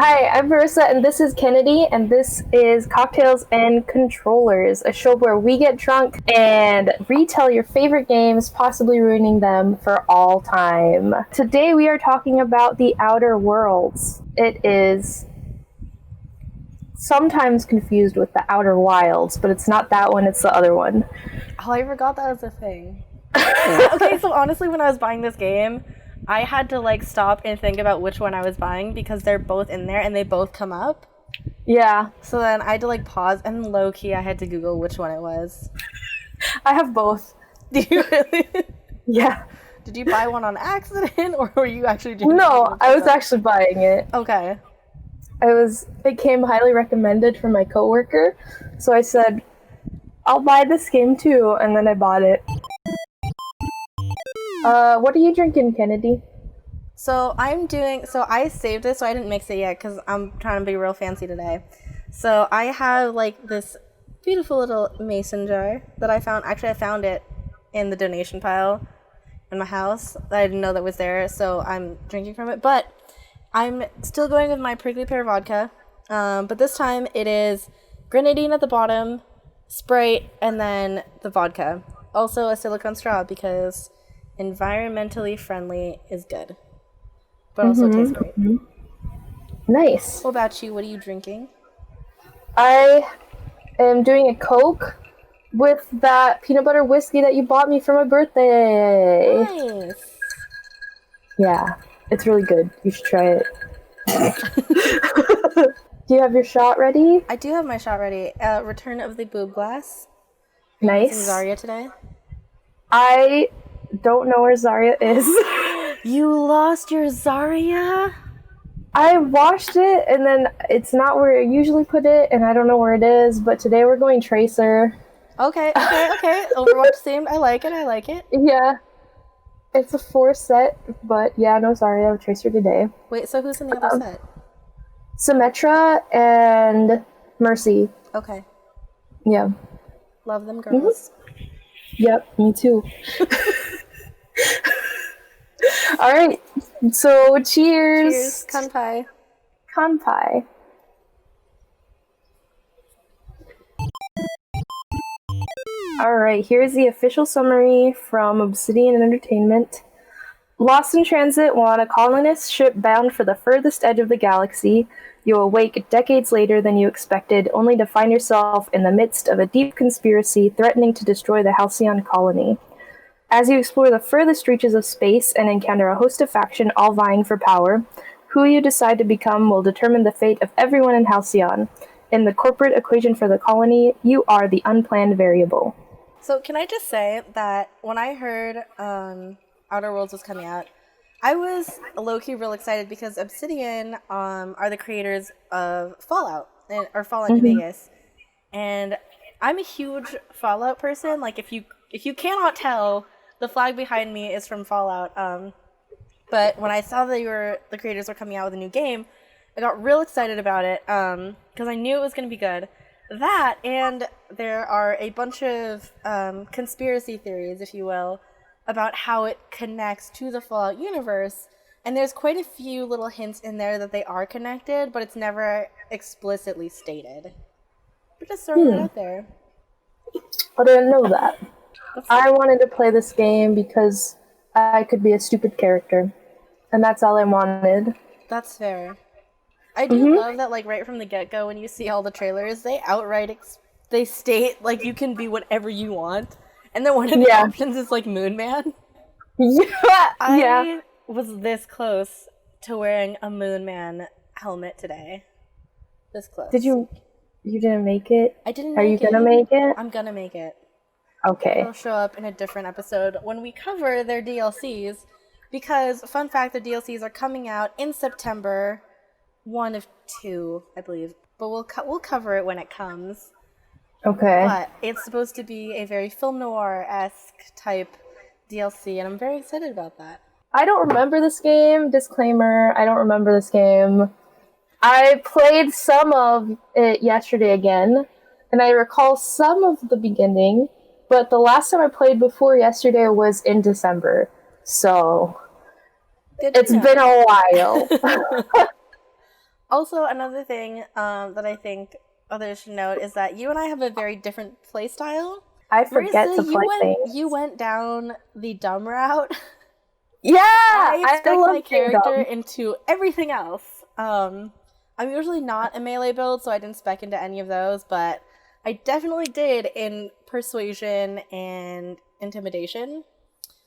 Hi, I'm Marissa, and this is Kennedy, and this is Cocktails and Controllers, a show where we get drunk and retell your favorite games, possibly ruining them for all time. Today we are talking about The Outer Worlds. It is sometimes confused with The Outer Wilds, but it's not that one, it's the other one. Oh, I forgot that was a thing. Okay, so honestly, when I was buying this game, I had to stop and think about which one I was buying because they're both in there and they both come up. Yeah. So then I had to pause and low-key I had to Google which one it was. I have both. Do you really? Yeah. Did you buy one on accident or were you actually doing No, I was actually buying it. Okay. It came highly recommended from my coworker, so I said, I'll buy this game too, and then I bought it. What are you drinking, Kennedy? So I saved it, so I didn't mix it yet because I'm trying to be real fancy today. So I have this beautiful little mason jar that I found. Actually, I found it in the donation pile in my house. I didn't know that was there, so I'm drinking from it. But I'm still going with my prickly pear vodka, but this time it is grenadine at the bottom, Sprite, and then the vodka. Also a silicone straw because environmentally friendly is good, but also tastes great. Nice. What about you? What are you drinking? I am doing a Coke with that peanut butter whiskey that you bought me for my birthday. Nice. Yeah, it's really good. You should try it. Do you have your shot ready? I do have my shot ready. Return of the Boob Glass. Nice. Zarya today? I don't know where Zarya is. You lost your Zarya? I washed it, and then it's not where I usually put it, and I don't know where it is, but today we're going Tracer. Okay. Overwatch themed. I like it. Yeah. It's a 4-set, but yeah, no, sorry, I have Tracer today. Wait, so who's in the other set? Symmetra and Mercy. Okay. Yeah. Love them girls. Mm-hmm. Yep, me too. All right, so cheers. Cheers. Kanpai. Kanpai. All right, here's the official summary from Obsidian Entertainment. Lost in transit while on a colonist ship bound for the furthest edge of the galaxy, you awake decades later than you expected, only to find yourself in the midst of a deep conspiracy threatening to destroy the Halcyon colony. As you explore the furthest reaches of space and encounter a host of faction all vying for power, who you decide to become will determine the fate of everyone in Halcyon. In the corporate equation for the colony, you are the unplanned variable. So can I just say that when I heard Outer Worlds was coming out, I was low-key real excited because Obsidian are the creators of Fallout, or Fallout New Vegas. And I'm a huge Fallout person. If you cannot tell, the flag behind me is from Fallout. But when I saw that the creators were coming out with a new game, I got real excited about it because I knew it was going to be good. That, and there are a bunch of conspiracy theories, if you will, about how it connects to the Fallout universe. And there's quite a few little hints in there that they are connected, but it's never explicitly stated. But just throwing it out there. I didn't know that. I wanted to play this game because I could be a stupid character. And that's all I wanted. That's fair. I do love that, right from the get-go, when you see all the trailers, they outright they state, you can be whatever you want. And then one of the options is, Moon Man. Yeah! I was this close to wearing a Moon Man helmet today. This close. You didn't make it? I didn't Are you gonna make it? I'm gonna make it. Okay. It'll show up in a different episode when we cover their DLCs. Because, fun fact, the DLCs are coming out in September. 1 of 2, I believe. But we'll cover it when it comes. Okay. But it's supposed to be a very film noir-esque type DLC, and I'm very excited about that. I don't remember this game. Disclaimer, I don't remember this game. I played some of it yesterday again, and I recall some of the beginning, but the last time I played before yesterday was in December. So, it's been a while. Also, another thing that I think others should note is that you and I have a very different play style. I forget Marissa, to play things. you went down the dumb route. Yeah, I expect love my being character dumb. into everything else. I'm usually not a melee build, so I didn't spec into any of those, but I definitely did in persuasion and intimidation.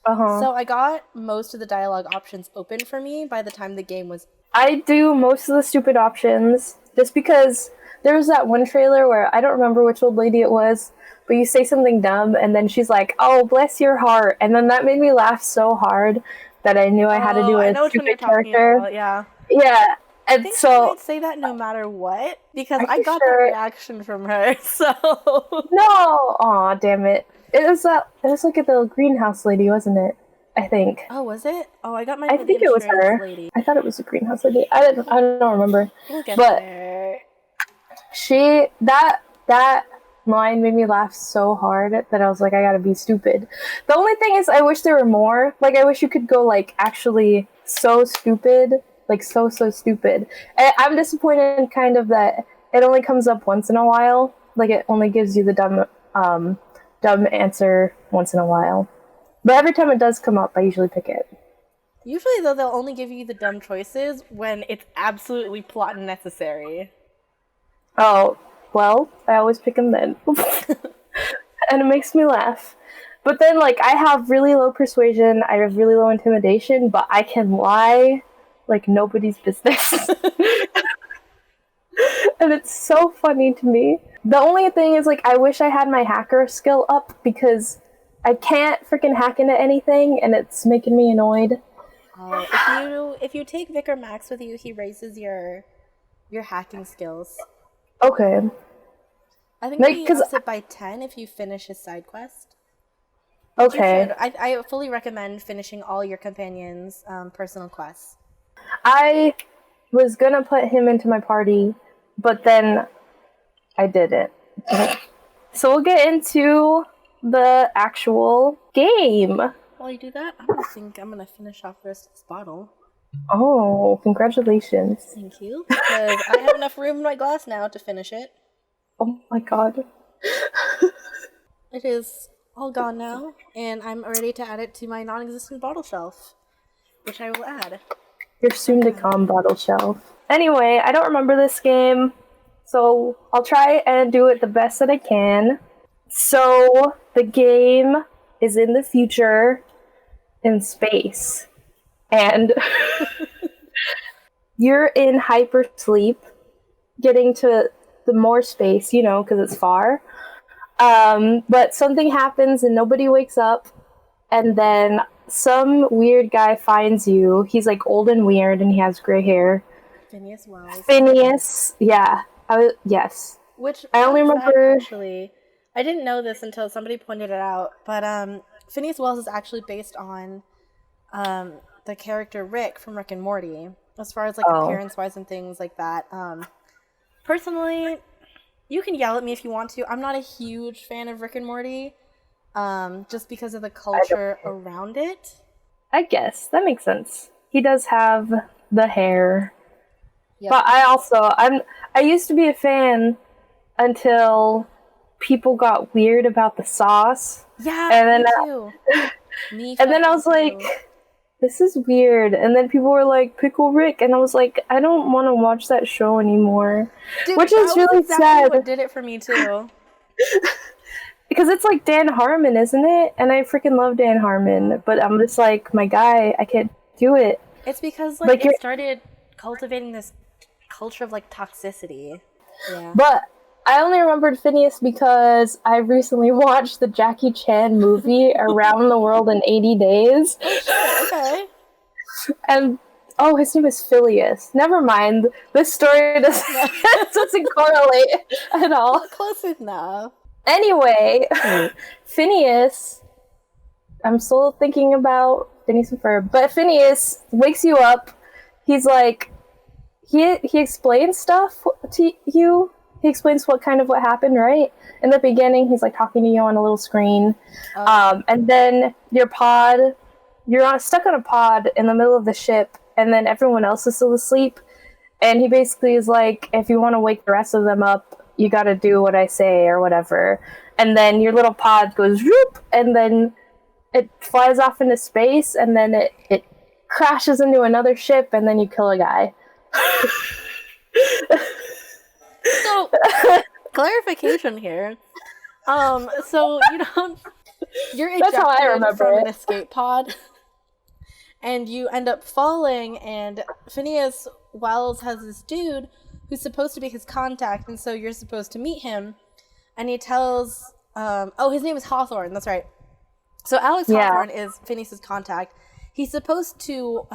So I got most of the dialogue options open for me by the time the game was. I do most of the stupid options just because there was that one trailer where I don't remember which old lady it was, but you say something dumb and then she's like, "Oh, bless your heart," and then that made me laugh so hard that I knew I had to do I a know which one you're stupid talking character. about, yeah. Yeah, I and think she so might say that no matter what, because Are I you got that sure? reaction from her, so. No, aw, damn it! It was like the greenhouse lady, wasn't it? I think. Oh, was it? Oh, I got mine I from think the it was insurance her. lady. I thought it was the greenhouse lady. I don't remember. We'll get But there. that line made me laugh so hard that I was like, I gotta be stupid. The only thing is, I wish there were more. Like, I wish you could go like actually so stupid, like so stupid. I'm disappointed, kind of, that it only comes up once in a while. Like, it only gives you the dumb answer once in a while. But every time it does come up, I usually pick it. Usually, though, they'll only give you the dumb choices when it's absolutely plot necessary. Oh, well, I always pick them then. And it makes me laugh. But then, like, I have really low persuasion, I have really low intimidation, but I can lie like nobody's business. And it's so funny to me. The only thing is, like, I wish I had my hacker skill up because I can't freaking hack into anything, and it's making me annoyed. If you take Vicar Max with you, he raises your hacking skills. Okay. I think he ups it by 10 if you finish his side quest. Okay. I fully recommend finishing all your companions' personal quests. I was gonna put him into my party, but then I didn't. So we'll get into the actual game. While you do that, I'm gonna finish off the rest of this bottle. Oh, congratulations. Thank you. Because I have enough room in my glass now to finish it. Oh my god. It is all gone now, and I'm ready to add it to my non-existent bottle shelf, which I will add. Your soon-to-come bottle shelf. Anyway, I don't remember this game, so I'll try and do it the best that I can. So, the game is in the future, in space, and you're in hypersleep, getting to the more space, because it's far. But something happens and nobody wakes up, and then some weird guy finds you. He's like old and weird, and he has gray hair. Phineas Wells. Phineas, yeah. Yes. Which I only remember. Actually, I didn't know this until somebody pointed it out. But Phineas Wells is actually based on the character Rick from Rick and Morty, as far as like appearance-wise and things like that. Personally, you can yell at me if you want to. I'm not a huge fan of Rick and Morty, just because of the culture around it. I guess that makes sense. He does have the hair. Yep. But I used to be a fan until people got weird about the sauce. Yeah, and then me too. And then I was like, this is weird. And then people were like, Pickle Rick, and I was like, I don't want to watch that show anymore. Dude, which is really exactly sad. What did it for me too? Because it's like Dan Harmon, isn't it? And I freaking love Dan Harmon, but I'm just like, my guy, I can't do it. It's because like it started cultivating this culture of like toxicity. Yeah. But I only remembered Phineas because I recently watched the Jackie Chan movie Around the World in 80 Days. Okay. And his name is Phileas. Never mind. This story doesn't correlate at all. Close enough. Anyway, Phineas, I'm still thinking about Phineas and Ferb, but Phineas wakes you up. He's like, he explains stuff to you. He explains what happened, right? In the beginning, he's like talking to you on a little screen. And then you're stuck on a pod in the middle of the ship, and then everyone else is still asleep. And he basically is like, if you want to wake the rest of them up, you got to do what I say or whatever. And then your little pod goes whoop, and then it flies off into space, and then it crashes into another ship, and then you kill a guy. So, clarification here. So you're ejected from an escape pod, and you end up falling, and Phineas Wells has this dude who's supposed to be his contact, and so you're supposed to meet him, and he tells, his name is Hawthorne, that's right. So Alex Hawthorne is Phineas's contact. He's supposed to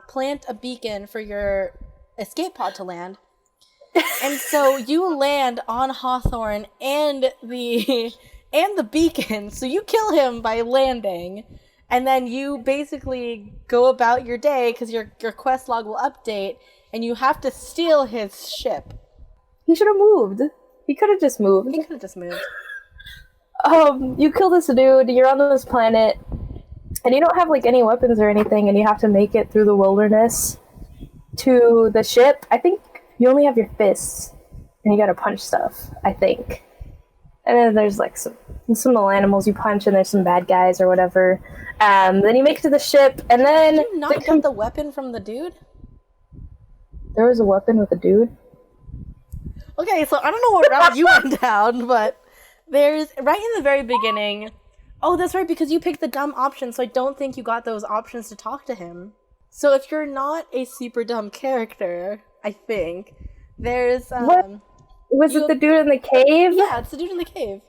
plant a beacon for your escape pod to land. And so you land on Hawthorne and the beacon. So you kill him by landing, and then you basically go about your day because your quest log will update, and you have to steal his ship. He should have moved. He could have just moved. You kill this dude, you're on this planet, and you don't have like any weapons or anything, and you have to make it through the wilderness to the ship. I think you only have your fists, and you gotta punch stuff, I think. And then there's like some little animals you punch, and there's some bad guys or whatever. Then you make it to the ship, and then... Did you not get the weapon from the dude? There was a weapon with a dude? Okay, so I don't know what route you went down, but there's, right in the very beginning... Oh, that's right, because you picked the dumb option, so I don't think you got those options to talk to him. So if you're not a super dumb character... I think there's what was it, the dude in the cave? Yeah, it's the dude in the cave.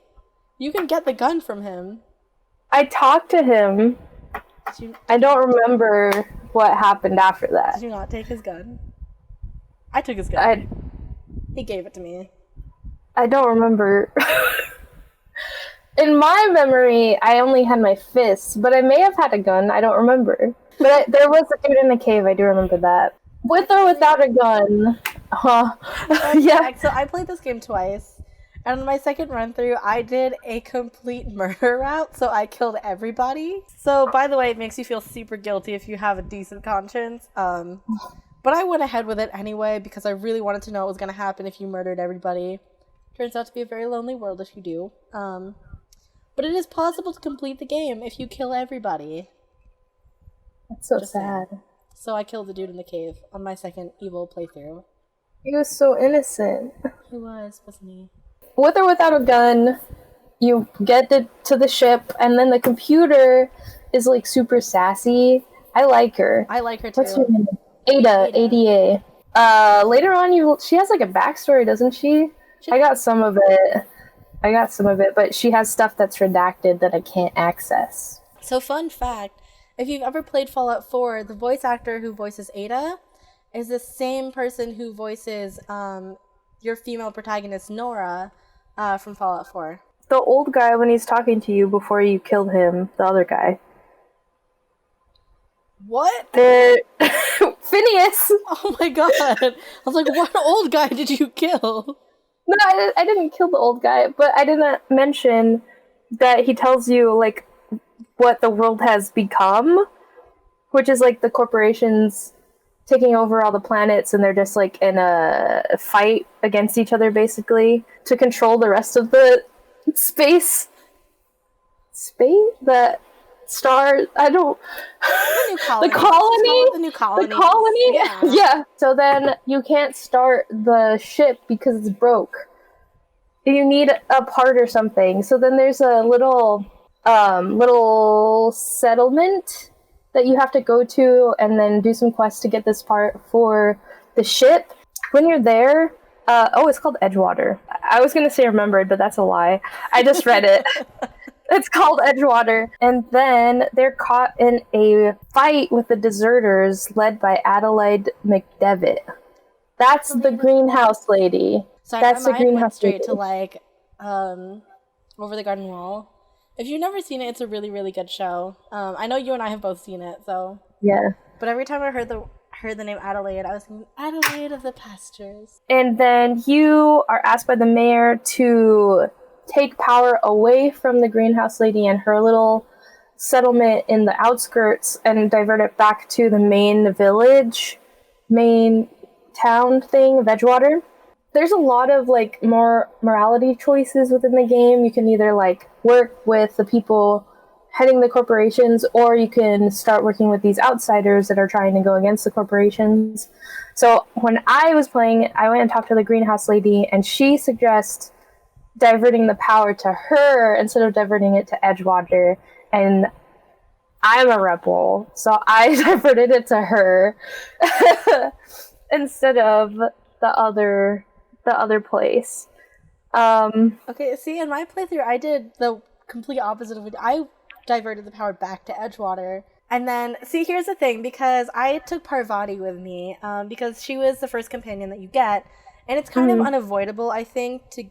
You can get the gun from him. I talked to him. I don't remember what happened after that. Did you not take his gun? I took his gun. He gave it to me. I don't remember. In my memory, I only had my fists, but I may have had a gun. I don't remember. But there was a dude in the cave. I do remember that. With or without a gun. Yeah. So I played this game twice, and on my second run through, I did a complete murder route, so I killed everybody. So, by the way, it makes you feel super guilty if you have a decent conscience. But I went ahead with it anyway, because I really wanted to know what was going to happen if you murdered everybody. Turns out to be a very lonely world if you do. But it is possible to complete the game if you kill everybody. That's so sad. So I killed the dude in the cave on my second evil playthrough. He was so innocent. He was, wasn't he? With or without a gun, you get to the ship, and then the computer is like super sassy. I like her. I like her too. What's her name? Ada. Later on, she has like a backstory, doesn't she? I got some of it, but she has stuff that's redacted that I can't access. So fun fact. If you've ever played Fallout 4, the voice actor who voices Ada is the same person who voices your female protagonist, Nora, from Fallout 4. The old guy when he's talking to you before you killed him, the other guy. What? Phineas! Oh my god. I was like, what old guy did you kill? No, I didn't kill the old guy, but I didn't mention that he tells you, like, what the world has become, which is like the corporations taking over all the planets, and they're just like in a fight against each other basically to control the rest of the space, the stars. I don't. The colony. Yeah. So then you can't start the ship because it's broke. You need a part or something. So then there's a little settlement that you have to go to and then do some quests to get this part for the ship. When you're there, it's called Edgewater. I was going to say Remembered, but that's a lie. I just read it. It's called Edgewater. And then they're caught in a fight with the deserters led by Adelaide McDevitt. That's the greenhouse lady. So that's the greenhouse straight lady. to like Over the Garden Wall. If you've never seen it, it's a really, really good show. I know you and I have both seen it, so yeah. But every time I heard the name Adelaide, I was thinking Adelaide of the Pastures. And then you are asked by the mayor to take power away from the greenhouse lady and her little settlement in the outskirts and divert it back to the main village, main town thing of Edgewater. There's a lot of like more morality choices within the game. You can either like work with the people heading the corporations, or you can start working with these outsiders that are trying to go against the corporations. So when I was playing, I went and talked to the greenhouse lady, and she suggests diverting the power to her instead of diverting it to Edgewater. And I'm a rebel, so I diverted it to her instead of the other place. Okay, see, in my playthrough, I did the complete opposite of it. I diverted the power back to Edgewater. And then, see, here's the thing, because I took Parvati with me, because she was the first companion that you get, and it's kind of unavoidable, I think, to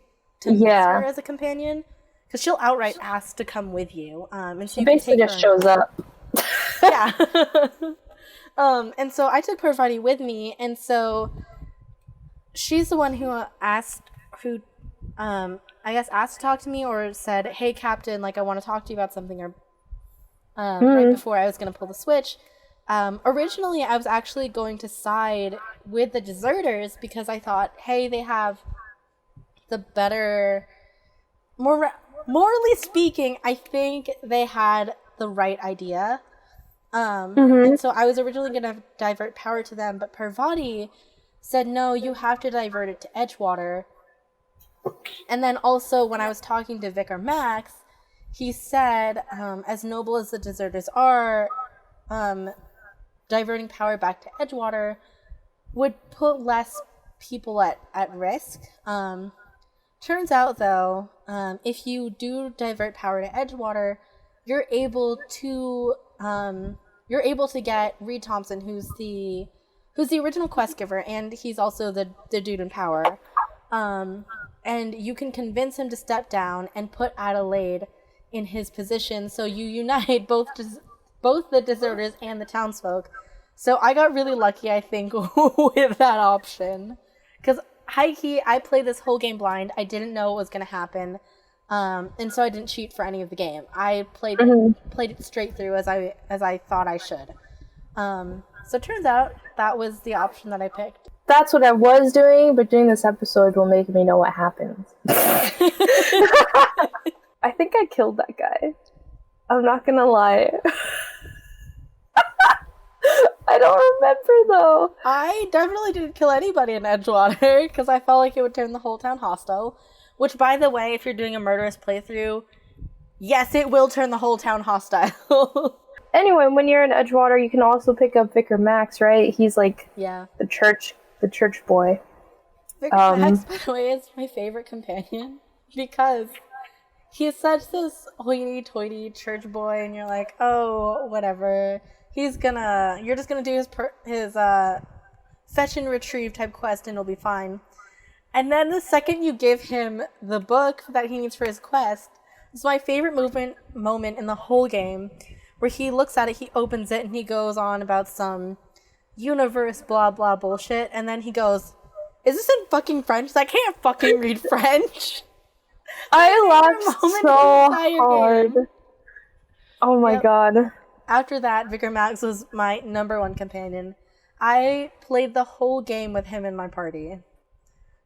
miss her as a companion, because she'll outright ask to come with you. And so she basically just shows up. Yeah. And so I took Parvati with me, and so she's the one who asked to talk to me, or said, hey, Captain, like, I want to talk to you about something, or right before I was going to pull the switch. Originally, I was actually going to side with the deserters, because I thought, hey, they have the better... morally speaking, I think they had the right idea. And so I was originally going to divert power to them, but Parvati said, no, you have to divert it to Edgewater. And then also, when I was talking to Vicar Max, he said, as noble as the deserters are, diverting power back to Edgewater would put less people at risk. Turns out, though, if you do divert power to Edgewater, you're able to get Reed Thompson, who's the original quest giver, and he's also the dude in power. And you can convince him to step down and put Adelaide in his position, so you unite both the deserters and the townsfolk. So I got really lucky, I think, with that option. Because high-key, I played this whole game blind. I didn't know what was going to happen. And so I didn't cheat for any of the game. I played it straight through as I thought I should. So it turns out that was the option that I picked. That's what I was doing, but doing this episode will make me know what happens. I think I killed that guy. I'm not gonna lie. I don't remember, though. I definitely didn't kill anybody in Edgewater, because I felt like it would turn the whole town hostile. Which, by the way, if you're doing a murderous playthrough, yes, it will turn the whole town hostile. Anyway, when you're in Edgewater, you can also pick up Vicar Max, right? He's like the church boy. Vicar Max, by the way, is my favorite companion, because he's such this hoity-toity church boy, and you're like, oh, whatever. You're just gonna do his fetch and retrieve type quest, and it'll be fine. And then the second you give him the book that he needs for his quest, it's my favorite moment in the whole game, where he looks at it, he opens it, and he goes on about some universe blah blah bullshit, and then he goes, is this in fucking French? I can't fucking read French. I laughed so hard. Game. Oh my god. After that, Vicar Max was my number one companion. I played the whole game with him in my party.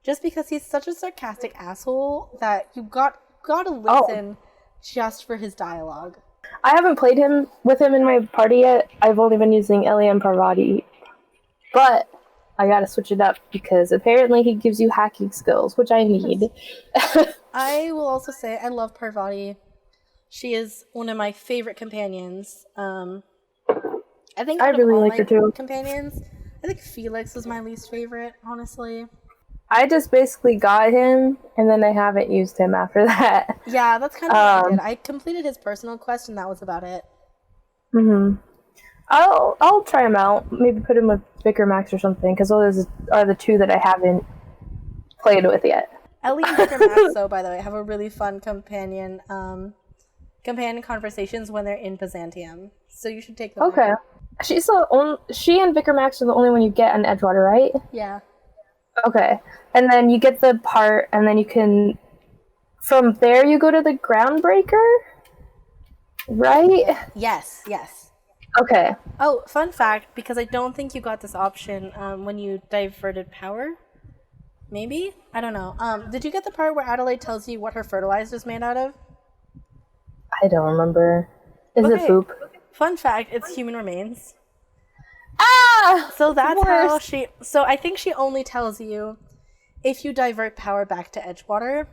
Just because he's such a sarcastic asshole that you gotta listen just for his dialogue. I haven't played with him in my party yet. I've only been using Elian Parvati. But I gotta switch it up, because apparently he gives you hacking skills, which I need. I will also say I love Parvati. She is one of my favorite companions. I think I really like her too. Companions, I think Felix was my least favorite, honestly. I just basically got him, and then I haven't used him after that. Yeah, that's kind of what I did. I completed his personal quest, and that was about it. I'll try him out. Maybe put him with Vicar Max or something, because those are the two that I haven't played with yet. Ellie and Vicar Max, though, by the way, have a really fun companion conversations when they're in Byzantium. So you should take them. Okay. Out. She and Vicar Max are the only one you get in Edgewater, right? Yeah. Okay. And then you get the part, and then you can... From there, you go to the Groundbreaker? Right? Yes. Okay. Oh, fun fact, because I don't think you got this option when you diverted power. Maybe? I don't know. Did you get the part where Adelaide tells you what her fertilizer is made out of? I don't remember. Is it Okay. poop? Fun fact, it's human remains. Ah! So that's how Worst. she... So I think she only tells you if you divert power back to Edgewater.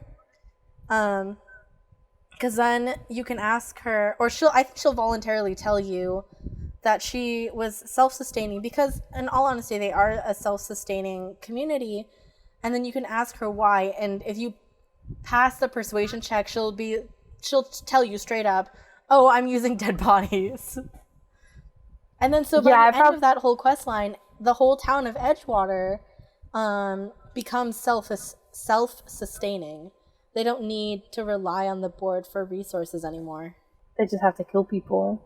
Because then you can ask her... Or I think she'll voluntarily tell you that she was self-sustaining. Because, in all honesty, they are a self-sustaining community. And then you can ask her why. And if you pass the persuasion check, she'll tell you straight up, oh, I'm using dead bodies. And then so by the end of that whole quest line, the whole town of Edgewater becomes self-sustaining. They don't need to rely on the board for resources anymore. They just have to kill people.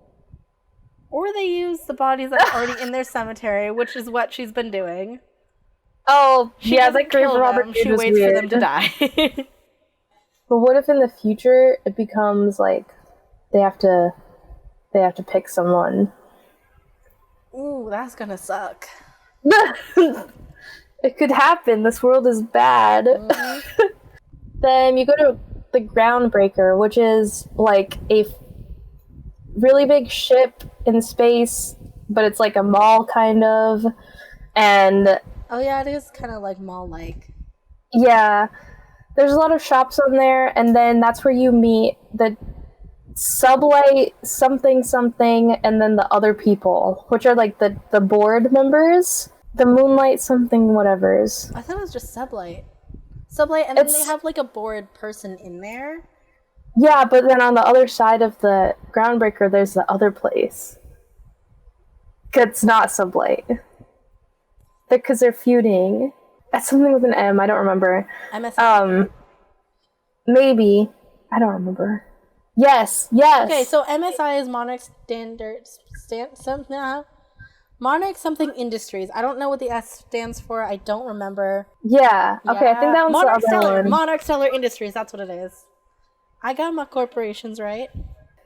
Or they use the bodies that are already in their cemetery, which is what she's been doing. Oh, She doesn't kill them, she waits for them to die. But what if in the future it becomes like they have to pick someone? Ooh, that's gonna suck. It could happen. This world is bad. Mm-hmm. Then you go to the Groundbreaker, which is like a really big ship in space, but it's like a mall kind of. And oh yeah, it is kind of like mall-like. Yeah. There's a lot of shops on there, and then that's where you meet the Sublight something, and then the other people, which are like the board members. The Moonlight something whatevers. I thought it was just Sublight. And then they have like a board person in there. Yeah, but then on the other side of the Groundbreaker, there's the other place. It's not Sublight. Because they're feuding. That's something with an M, I don't remember. MSI? Maybe. I don't remember. Yes. Okay, so MSI is Monarch Monarch something Industries. I don't know what the S stands for. I don't remember. Yeah. Okay, I think that was the other one. Monarch Stellar Industries, that's what it is. I got my corporations right.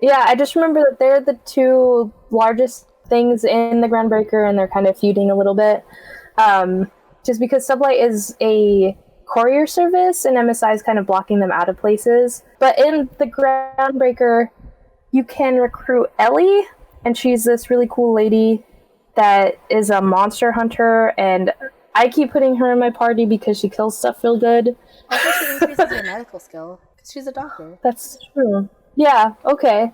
Yeah, I just remember that they're the two largest things in the Groundbreaker, and they're kind of feuding a little bit. Just because Sublight is a courier service, and MSI is kind of blocking them out of places. But in the Groundbreaker, you can recruit Ellie, and she's this really cool lady that is a monster hunter, and I keep putting her in my party because she kills stuff real good. Also, she increases your medical skill, because she's a doctor. That's true. Yeah, okay.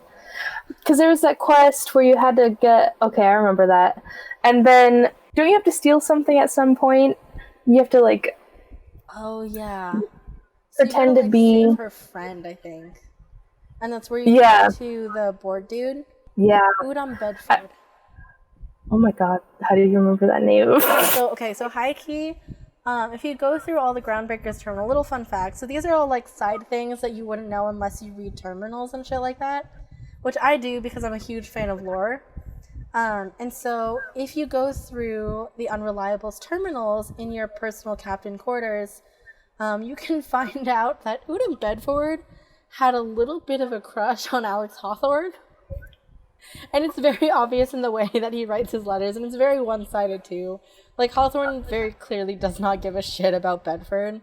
Because there was that quest where you had to get... Okay, I remember that. And then, don't you have to steal something at some point? You have to, like... Oh, yeah. Pretend to be... save her friend, I think. And that's where you go to the board dude? Yeah. Udon Bedford. Oh my god, how do you remember that name? So high key, if you go through all the Groundbreakers terminal, little fun facts. So these are all like side things that you wouldn't know unless you read terminals and shit like that, which I do because I'm a huge fan of lore. And so if you go through the Unreliables terminals in your personal captain quarters, you can find out that Udon Bedford had a little bit of a crush on Alex Hawthorne. And it's very obvious in the way that he writes his letters, and it's very one-sided too. Like, Hawthorne very clearly does not give a shit about Bedford,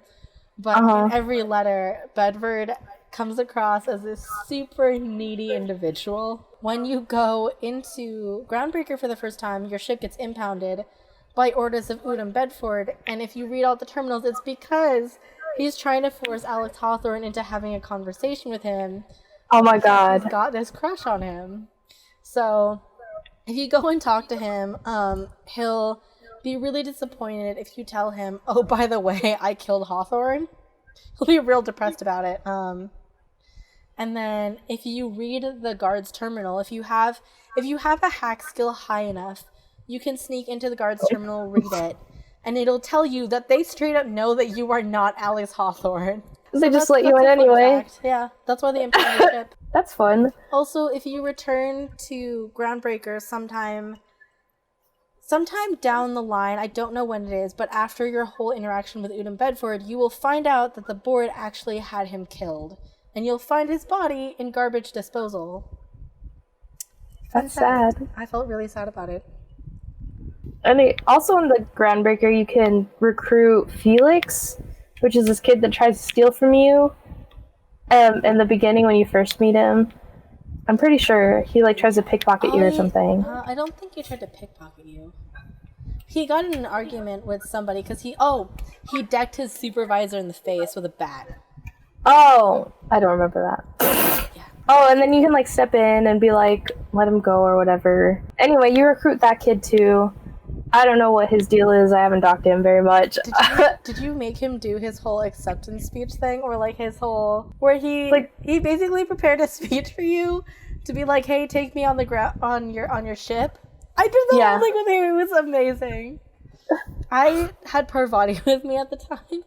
but in every letter, Bedford comes across as this super needy individual. When you go into Groundbreaker for the first time, your ship gets impounded by orders of Udon Bedford, and if you read all the terminals, it's because he's trying to force Alex Hawthorne into having a conversation with him. Oh my god. He's got this crush on him. So, if you go and talk to him, he'll be really disappointed if you tell him, oh, by the way, I killed Hawthorne. He'll be real depressed about it. And then, if you read the guard's terminal, if you have a hack skill high enough, you can sneak into the guard's terminal, read it, and it'll tell you that they straight up know that you are not Alex Hawthorne. They just let you in anyway. Yeah, that's why they impound your ship. That's fun. Also, if you return to Groundbreaker sometime down the line, I don't know when it is, but after your whole interaction with Udon Bedford, you will find out that the board actually had him killed. And you'll find his body in garbage disposal. That's sad. I felt really sad about it. And also in the Groundbreaker, you can recruit Felix, which is this kid that tries to steal from you. In the beginning, when you first meet him, I'm pretty sure he like tries to pickpocket you or something. I don't think he tried to pickpocket you. He got in an argument with somebody because he decked his supervisor in the face with a bat. Oh, I don't remember that. Yeah. Oh, and then you can like step in and be like, let him go or whatever. Anyway, you recruit that kid too. I don't know what his deal is. I haven't talked to him very much. Did you make him do his whole acceptance speech thing, or like his whole where he basically prepared a speech for you to be like, hey, take me on the on your ship? I did the whole thing with him. It was amazing. I had Parvati with me at the time.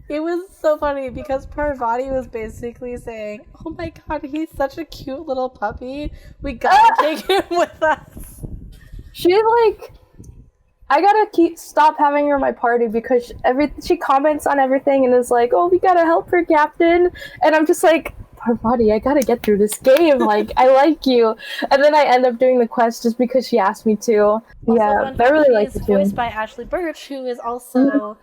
It was so funny because Parvati was basically saying, oh my god, he's such a cute little puppy. We gotta take him with us. She like, I gotta stop having her in my party because she comments on everything and is like, oh, we gotta help her, Captain. And I'm just like, Parvati, I gotta get through this game. Like, I like you. And then I end up doing the quest just because she asked me to. Also, yeah, I really like the tune. Voiced by Ashley Birch, who is also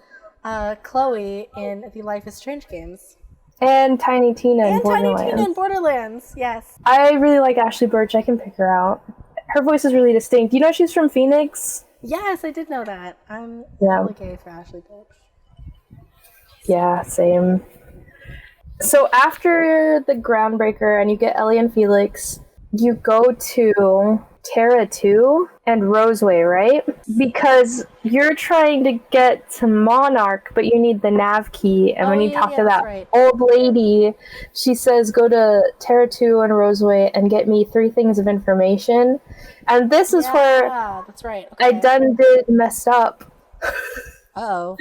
Chloe in the Life is Strange games. And Tiny Tina in Borderlands. Tiny Tina in Borderlands, yes. I really like Ashley Birch. I can pick her out. Her voice is really distinct. You know she's from Phoenix? Yes, I did know that. I'm really gay for Ashley Birch. Yeah, same. So after the Groundbreaker and you get Ellie and Felix, you go to Terra 2 and Roseway, right? Because you're trying to get to Monarch, but you need the nav key. And when you talk to that old lady, she says, go to Terra 2 and Roseway and get me 3 things of information. And this is where that's right. I done did messed up. Uh-oh.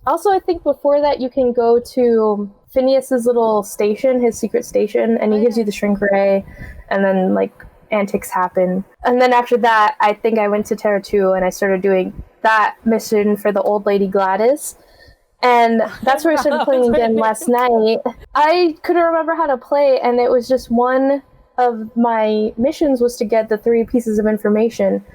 Also, I think before that you can go to Phineas's little station, his secret station, and he gives you the shrink ray, and then, like, antics happen. And then after that, I think I went to Terra 2 and I started doing that mission for the old lady Gladys. And that's where I started playing again last night. I couldn't remember how to play, and it was just one of my missions was to get the 3 pieces of information.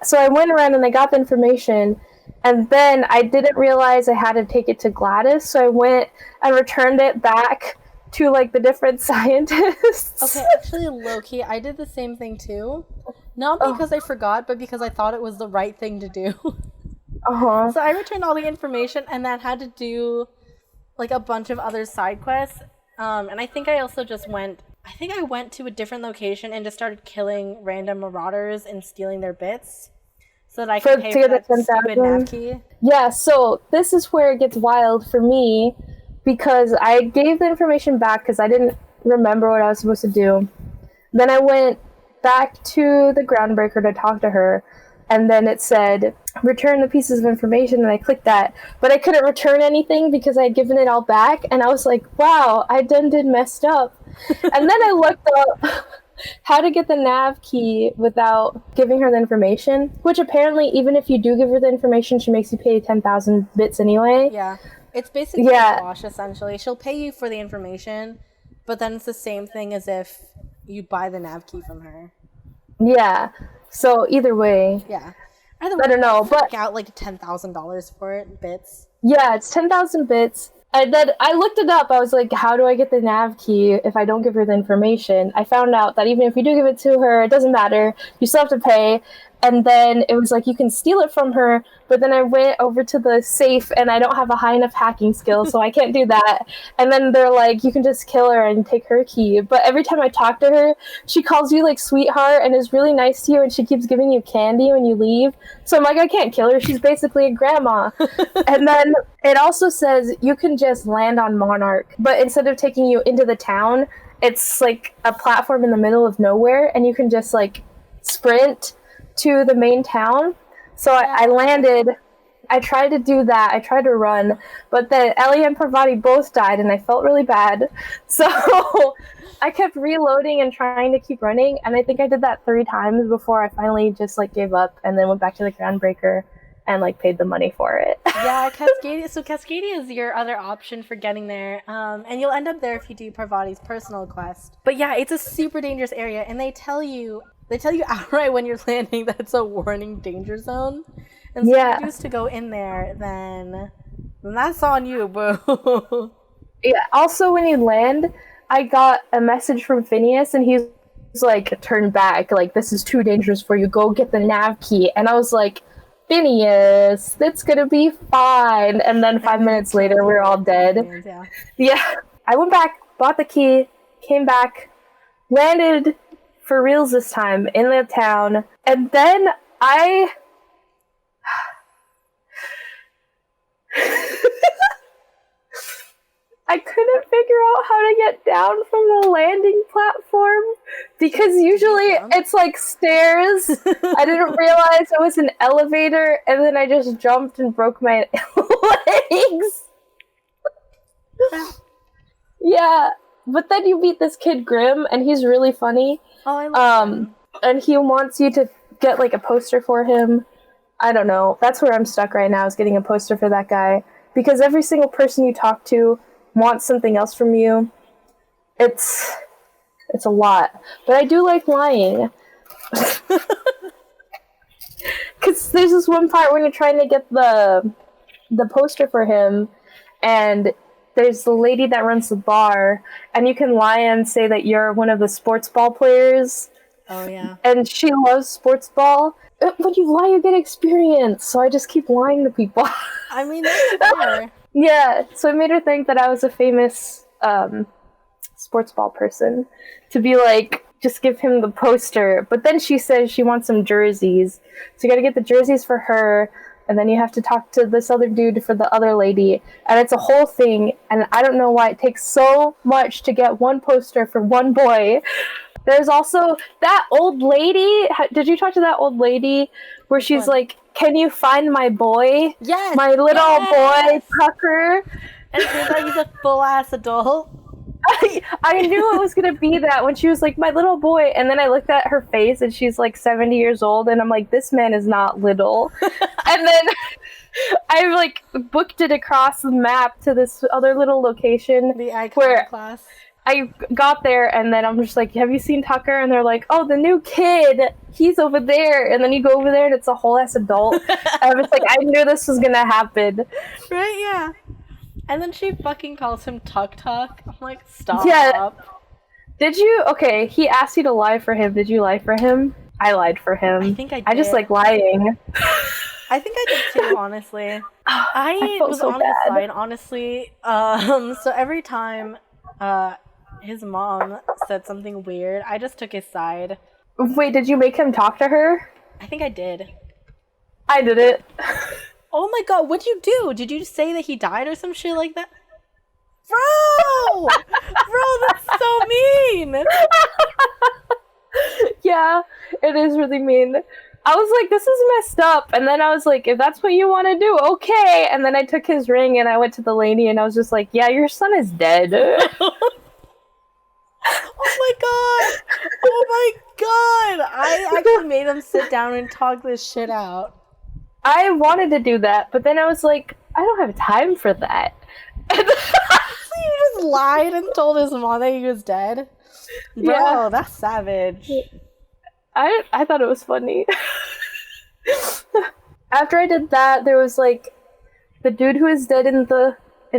So I went around and I got the information, and then I didn't realize I had to take it to Gladys, so I went and returned it back to, like, the different scientists. Okay, actually, low-key, I did the same thing, too. Not because I forgot, but because I thought it was the right thing to do. So I returned all the information and then had to do, like, a bunch of other side quests. And I think I also just went to a different location and just started killing random marauders and stealing their bits. So that I could pay for that stupid nav key. Yeah, so this is where it gets wild for me, because I gave the information back because I didn't remember what I was supposed to do. Then I went back to the Groundbreaker to talk to her, and then it said, return the pieces of information, and I clicked that. But I couldn't return anything because I had given it all back, and I was like, wow, I done did messed up. And then I looked up how to get the nav key without giving her the information, which apparently, even if you do give her the information, she makes you pay 10,000 bits anyway. Yeah. It's basically a wash, essentially. She'll pay you for the information, but then it's the same thing as if you buy the nav key from her. Yeah. So either way. Yeah. I don't know, but out like $10,000 for it, bits. Yeah, it's 10,000 bits. And then I looked it up. I was like, how do I get the nav key if I don't give her the information? I found out that even if you do give it to her, it doesn't matter. You still have to pay. And then it was like, you can steal it from her. But then I went over to the safe, and I don't have a high enough hacking skill, so I can't do that. And then they're like, you can just kill her and take her key. But every time I talk to her, she calls you, like, sweetheart and is really nice to you, and she keeps giving you candy when you leave. So I'm like, I can't kill her. She's basically a grandma. And then it also says you can just land on Monarch. But instead of taking you into the town, it's, like, a platform in the middle of nowhere, and you can just, like, sprint to the main town. So I landed. I tried to do that. I tried to run, but then Ellie and Parvati both died, and I felt really bad. So I kept reloading and trying to keep running, and I think I did that 3 times before I finally just, like, gave up and then went back to the Groundbreaker. and like paid the money for it. Yeah, Cascadia. So Cascadia is your other option for getting there, and you'll end up there if you do Parvati's personal quest. But yeah, it's a super dangerous area, and they tell you outright when you're landing that it's a warning danger zone. And so if you choose to go in there, then that's on you, boo. Yeah. Also, when you land, I got a message from Phineas, and he's like, "Turn back! Like this is too dangerous for you. Go get the nav key." And I was like, "Phineas, it's gonna be fine." And then 5 minutes later, we're all dead. Yeah. I went back, bought the key, came back, landed for reals this time in the town, and then I couldn't figure out how to get down from the landing platform because usually it's like stairs. I didn't realize it was an elevator, and then I just jumped and broke my legs. Yeah, but then you meet this kid Grim, and he's really funny. Oh, I love him. And he wants you to get like a poster for him. I don't know. That's where I'm stuck right now, is getting a poster for that guy, because every single person you talk to wants something else from you. It's a lot. But I do like lying. Because there's this one part when you're trying to get the poster for him, and there's the lady that runs the bar, and you can lie and say that you're one of the sports ball players. Oh, yeah. And she loves sports ball. When you lie, you get experience, so I just keep lying to people. I mean, that's fair. Yeah, so I made her think that I was a famous sports ball person, to be like, just give him the poster. But then she says she wants some jerseys, so you gotta get the jerseys for her, and then you have to talk to this other dude for the other lady, and it's a whole thing, and I don't know why it takes so much to get one poster for one boy. There's also that old lady. Did you talk to that old lady where she's like, "Can you find my boy? Yes, my little boy Tucker?" And it turns out he's a full ass adult. I knew it was gonna be that when she was like, "My little boy," and then I looked at her face and she's like 70 years old, and I'm like, "This man is not little." And then I like booked it across the map to this other little location, the icon class. I got there, and then I'm just like, "Have you seen Tucker?" And they're like, "Oh, the new kid, he's over there." And then you go over there, and it's a whole ass adult. I was like, I knew this was gonna happen. Right? Yeah. And then she fucking calls him Tuck Tuck. I'm like, stop. Yeah. Did you? Okay, he asked you to lie for him. Did you lie for him? I lied for him. I think I did. I just like lying. I think I did too, honestly. I was so on his side, honestly. So every time his mom said something weird, I just took his side. Wait, did you make him talk to her? I think I did. I did it. Oh my god, what'd you do? Did you say that he died or some shit like that? Bro! Bro, that's so mean! Yeah, it is really mean. I was like, this is messed up. And then I was like, if that's what you want to do, okay. And then I took his ring and I went to the lady and I was just like, yeah, your son is dead. Oh my god! Oh my god! I actually made him sit down and talk this shit out. I wanted to do that, but then I was like, I don't have time for that. So you just lied and told his mom that he was dead? Bro, yeah. That's savage. I thought it was funny. After I did that, there was like the dude who was dead in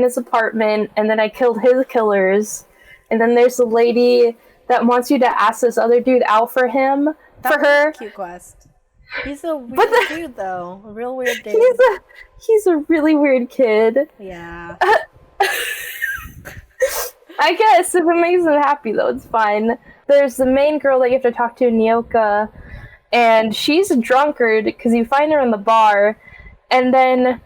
his apartment, and then I killed his killers. And then there's the lady that wants you to ask this other dude out for him. That for her. A cute quest. He's a weird dude, though. A real weird dude. He's a really weird kid. Yeah. I guess if it makes him happy, though, it's fine. There's the main girl that you have to talk to, Nyoka, and she's a drunkard because you find her in the bar, and then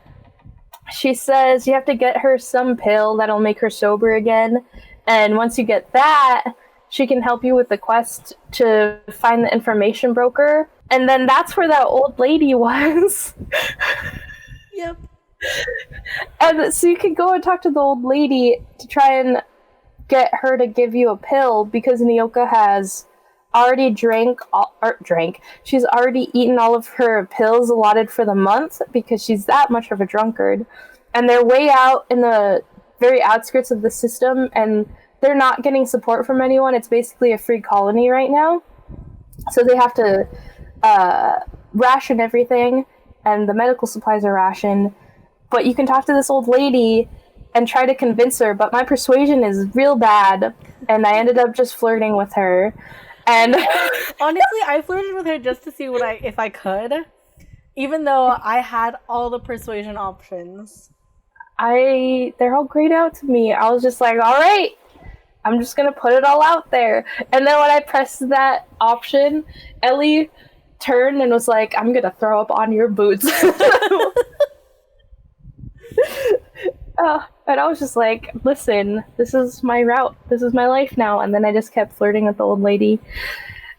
she says you have to get her some pill that'll make her sober again, and once you get that, she can help you with the quest to find the information broker, and then that's where that old lady was. Yep. And so you can go and talk to the old lady to try and get her to give you a pill, because Nyoka has already she's already eaten all of her pills allotted for the month because she's that much of a drunkard. And they're way out in the very outskirts of the system, and they're not getting support from anyone. It's basically a free colony right now. So they have to ration everything, and the medical supplies are rationed. But you can talk to this old lady and try to convince her, but my persuasion is real bad, and I ended up just flirting with her. And honestly, I flirted with her just to see if I could, even though I had all the persuasion options. They're all grayed out to me. I was just like, all right, I'm just gonna put it all out there. And then when I pressed that option, Ellie turned and was like, I'm gonna throw up on your boots. And I was just like, listen, this is my route. This is my life now. And then I just kept flirting with the old lady.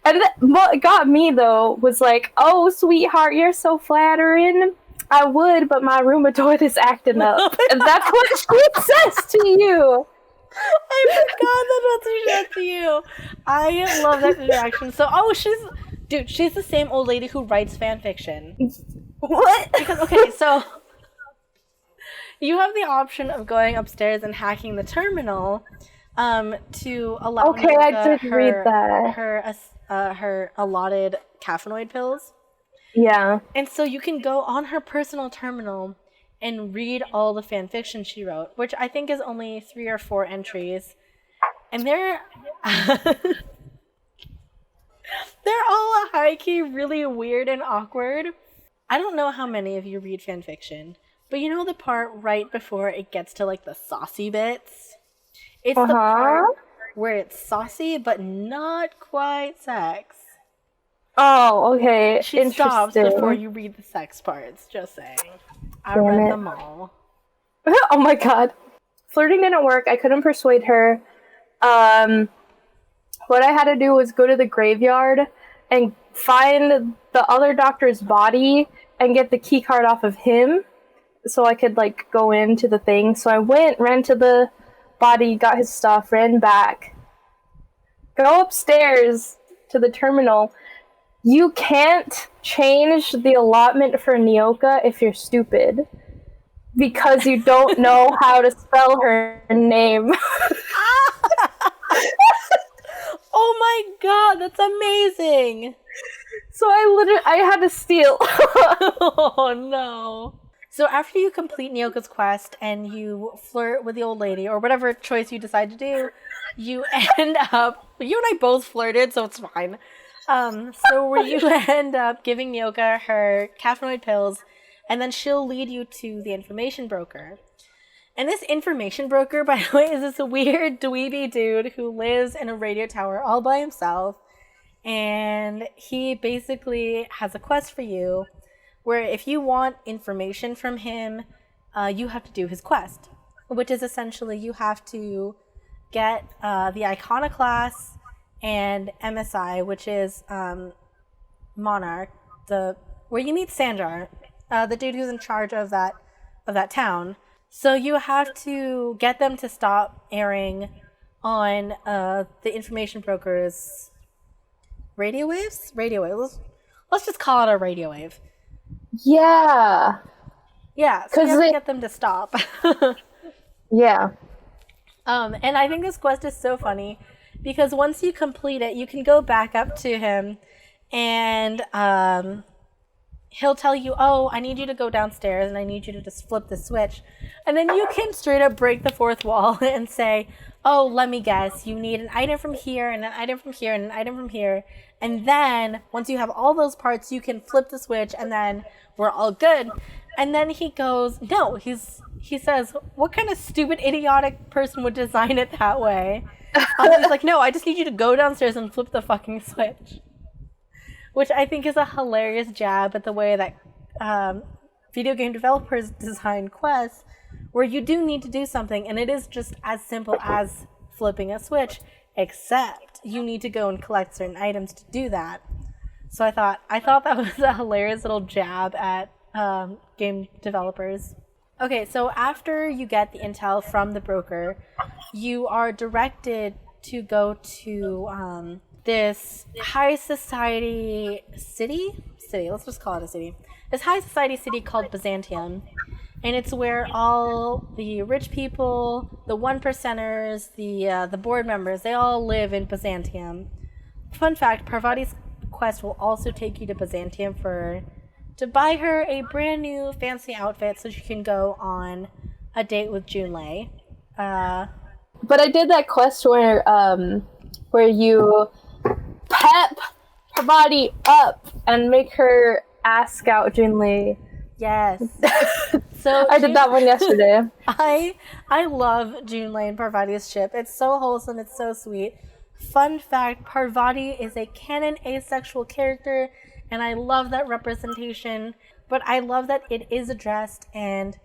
And what got me, though, was like, oh, sweetheart, you're so flattering. I would, but my rheumatoid is acting up. And that's what she says to you. I forgot that's what she said to you. I love that interaction. So, she's the same old lady who writes fan fiction. What? Because, okay, so you have the option of going upstairs and hacking the terminal to allow read that. her allotted caffeinoid pills. Yeah. And so you can go on her personal terminal and read all the fan fiction she wrote, which I think is only 3 or 4 entries. And they're all high-key really weird and awkward. I don't know how many of you read fan fiction, but you know the part right before it gets to like the saucy bits? It's the part where it's saucy but not quite sex. Oh, okay. She stops before you read the sex parts, just saying. I read them all. Oh my god. Flirting didn't work. I couldn't persuade her. What I had to do was go to the graveyard and find the other doctor's body and get the key card off of him so I could like go into the thing. So I ran to the body, got his stuff, ran back. Go upstairs to the terminal. You can't change the allotment for Nyoka if you're stupid. Because you don't know how to spell her name. Oh my god, that's amazing! So I had to steal. Oh no. So after you complete Nyoka's quest and you flirt with the old lady, or whatever choice you decide to do, you end up... You and I both flirted, so it's fine. So where you end up giving Nyoka her caffeinoid pills, and then she'll lead you to the information broker. And this information broker, by the way, is this weird dweeby dude who lives in a radio tower all by himself. And he basically has a quest for you where if you want information from him, you have to do his quest, which is essentially you have to get the Iconoclast and MSI, which is Monarch, where you meet Sanjar, the dude who's in charge of that town. So you have to get them to stop airing on the information broker's radio waves. Let's just call it a radio wave. Yeah. Yeah. So you have to get them to stop. Yeah. And I think this quest is so funny because once you complete it, you can go back up to him and he'll tell you, oh, I need you to go downstairs and I need you to just flip the switch. And then you can straight up break the fourth wall and say, oh, let me guess, you need an item from here and an item from here and an item from here. And then once you have all those parts, you can flip the switch and then we're all good. And then he goes, no, he says, what kind of stupid, idiotic person would design it that way? He's like, no, I just need you to go downstairs and flip the fucking switch. Which I think is a hilarious jab at the way that video game developers design quests, where you do need to do something, and it is just as simple as flipping a switch, except you need to go and collect certain items to do that. So I thought that was a hilarious little jab at game developers. Okay, so after you get the intel from the broker, you are directed to go to this high society city, let's just call it a city. This high society city called Byzantium. And it's where all the rich people, the one percenters, the board members, they all live in Byzantium. Fun fact, Parvati's quest will also take you to Byzantium to buy her a brand new fancy outfit so she can go on a date with Junlei. But I did that quest where you pep Parvati up and make her ask out Junlei. Yes. So I did that one yesterday. I love Junlei and Parvati's ship. It's so wholesome. It's so sweet. Fun fact, Parvati is a canon asexual character, and I love that representation. But I love that it is addressed, and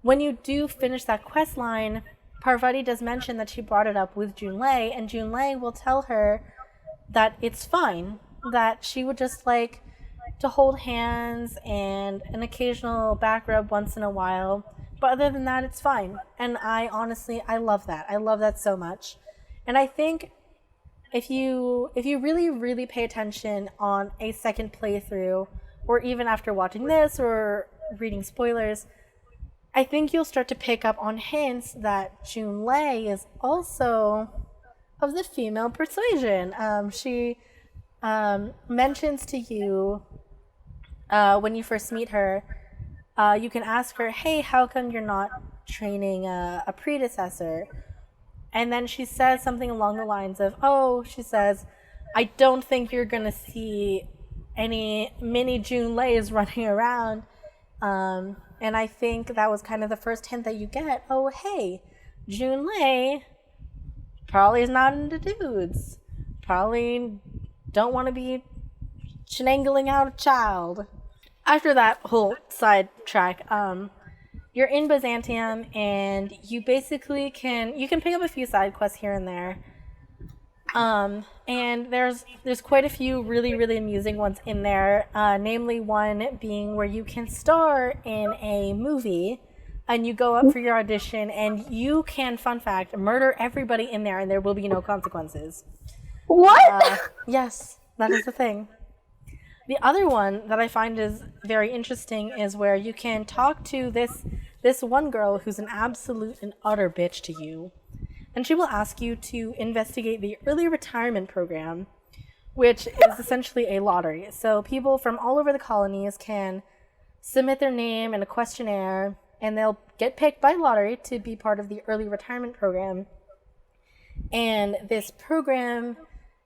when you do finish that quest line, Parvati does mention that she brought it up with Junlei, and Junlei will tell her that it's fine, that she would just like to hold hands and an occasional back rub once in a while, but other than that, it's fine. And I love that. I love that so much. And I think if you really, really pay attention on a second playthrough, or even after watching this or reading spoilers, I think you'll start to pick up on hints that Junlei is also of the female persuasion. She mentions to you when you first meet her, you can ask her, hey, how come you're not training a predecessor? And then she says something along the lines of, she says, I don't think you're going to see any mini Junleis running around. And I think that was kind of the first hint that you get. Oh, hey, Junlei probably is not into dudes. Probably don't want to be shenangling out a child. After that whole sidetrack, you're in Byzantium, and you basically can pick up a few side quests here and there. And there's quite a few really, really amusing ones in there, namely one being where you can star in a movie, and you go up for your audition, and you can, fun fact, murder everybody in there, and there will be no consequences. What? Yes, that is the thing. The other one that I find is very interesting is where you can talk to this one girl who's an absolute and utter bitch to you. And she will ask you to investigate the early retirement program, which is essentially a lottery. So people from all over the colonies can submit their name in a questionnaire, and they'll get picked by lottery to be part of the early retirement program. And this program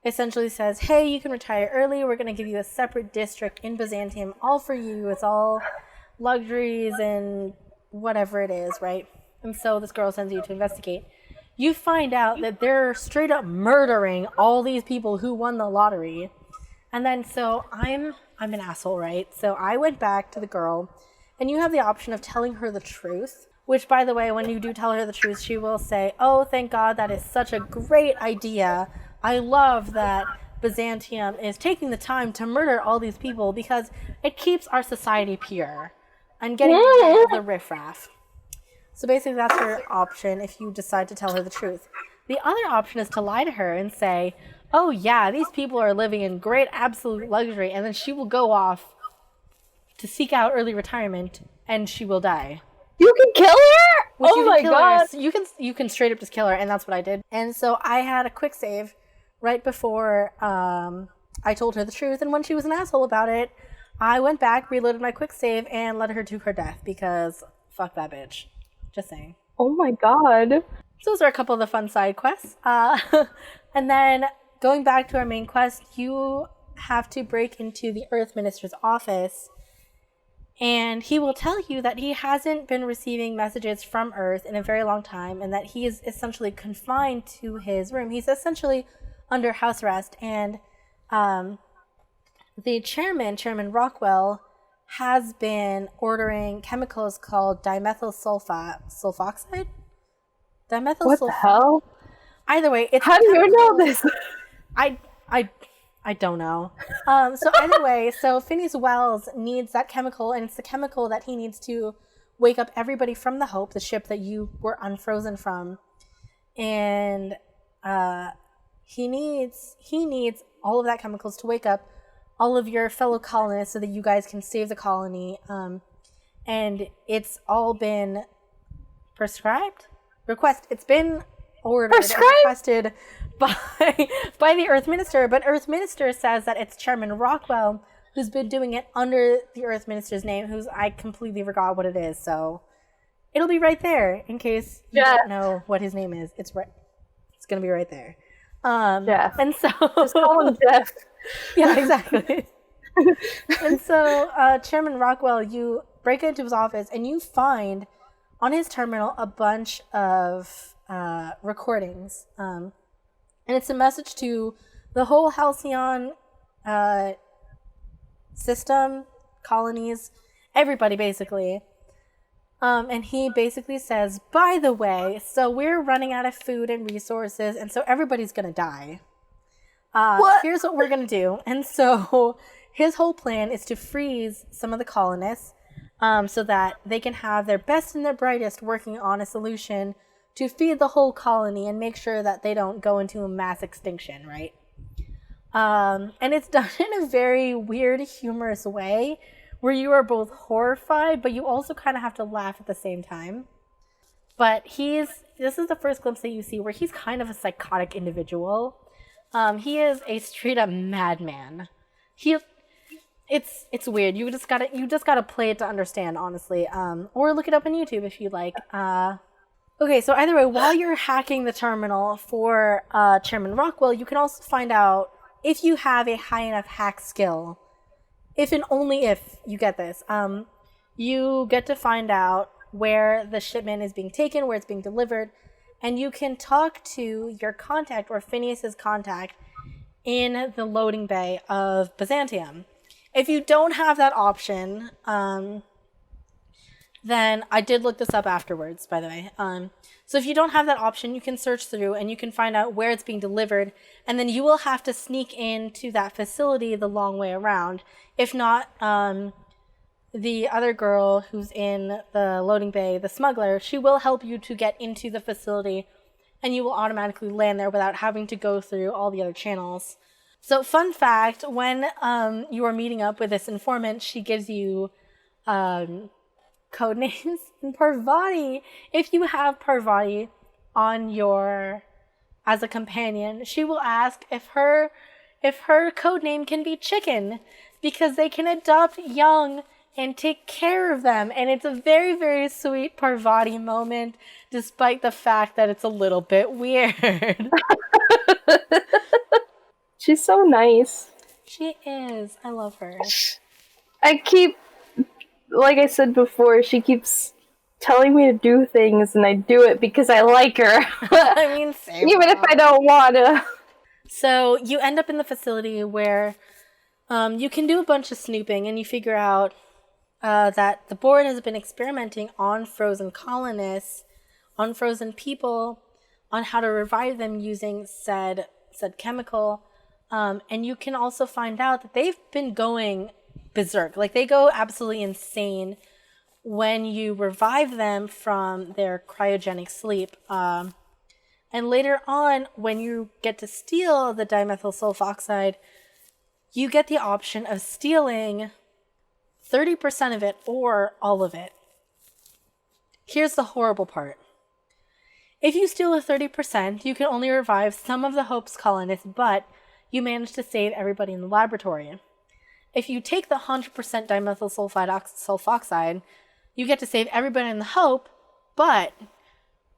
essentially says, hey, you can retire early. We're going to give you a separate district in Byzantium all for you. It's all luxuries and whatever it is, right? And so this girl sends you to investigate. You find out that they're straight up murdering all these people who won the lottery. And then so I'm an asshole, right? So I went back to the girl, and you have the option of telling her the truth, which, by the way, when you do tell her the truth, she will say, oh, thank God, that is such a great idea. I love that Byzantium is taking the time to murder all these people because it keeps our society pure and getting rid of the riffraff. So basically that's her option if you decide to tell her the truth. The other option is to lie to her and say, oh yeah, these people are living in great absolute luxury, and then she will go off to seek out early retirement and she will die. You can kill her? Oh my god. So you can straight up just kill her, and that's what I did. And so I had a quick save right before I told her the truth, and when she was an asshole about it, I went back, reloaded my quick save, and led her to her death because fuck that bitch. Just saying. Oh my god. So those are a couple of the fun side quests. And then going back to our main quest, you have to break into the Earth Minister's office, and he will tell you that he hasn't been receiving messages from Earth in a very long time, and that he is essentially confined to his room. He's essentially under house arrest, and the Chairman Rockwell, has been ordering chemicals called dimethyl sulfoxide? What the hell? Either way, it's... How do you know this? I don't know. So either way, so Phineas Wells needs that chemical, and it's the chemical that he needs to wake up everybody from the Hope, the ship that you were unfrozen from. And he needs all of that chemicals to wake up all of your fellow colonists so that you guys can save the colony. And it's all been it's been ordered and requested by the Earth Minister, but Earth Minister says that it's Chairman Rockwell who's been doing it under the Earth Minister's name, I completely forgot what it is, so it'll be right there in case you don't know what his name is. It's gonna be right there. Jeff. And so just call him Jeff. Yeah, exactly. And so Chairman Rockwell, you break into his office and you find on his terminal a bunch of recordings. And it's a message to the whole Halcyon system, colonies, everybody basically. And he basically says, by the way, so we're running out of food and resources, and so everybody's going to die. Here's what we're going to do. And so his whole plan is to freeze some of the colonists so that they can have their best and their brightest working on a solution to feed the whole colony and make sure that they don't go into a mass extinction, right? And it's done in a very weird, humorous way where you are both horrified, but you also kind of have to laugh at the same time. But this is the first glimpse that you see where he's kind of a psychotic individual. He is a straight up madman. It's weird. You just gotta play it to understand, honestly. Or look it up on YouTube if you like. Okay, so either way, while you're hacking the terminal for Chairman Rockwell, you can also find out if you have a high enough hack skill. If and only if you get this, you get to find out where the shipment is being taken, where it's being delivered, and you can talk to your contact or Phineas's contact in the loading bay of Byzantium. If you don't have that option, then I did look this up afterwards, by the way. So if you don't have that option, you can search through and you can find out where it's being delivered, and then you will have to sneak into that facility the long way around. If not, the other girl who's in the loading bay, the smuggler, she will help you to get into the facility, and you will automatically land there without having to go through all the other channels. So fun fact, when you are meeting up with this informant, she gives you code names in Parvati. If you have Parvati on as a companion, she will ask if her code name can be Chicken, because they can adopt young and take care of them. And it's a very, very sweet Parvati moment, despite the fact that it's a little bit weird. She's so nice. She is. I love her. Like I said before, she keeps telling me to do things, and I do it because I like her. I mean, same. Even if I don't want to. So you end up in the facility where you can do a bunch of snooping, and you figure out that the board has been experimenting on frozen colonists, on frozen people, on how to revive them using said chemical. And you can also find out that they've been going berserk. Like, they go absolutely insane when you revive them from their cryogenic sleep. And later on, when you get to steal the dimethyl sulfoxide, you get the option of stealing 30% of it or all of it. Here's the horrible part. If you steal the 30%, you can only revive some of the Hope's colonists, but you manage to save everybody in the laboratory. If you take the 100% dimethyl sulfoxide, you get to save everybody in the Hope, but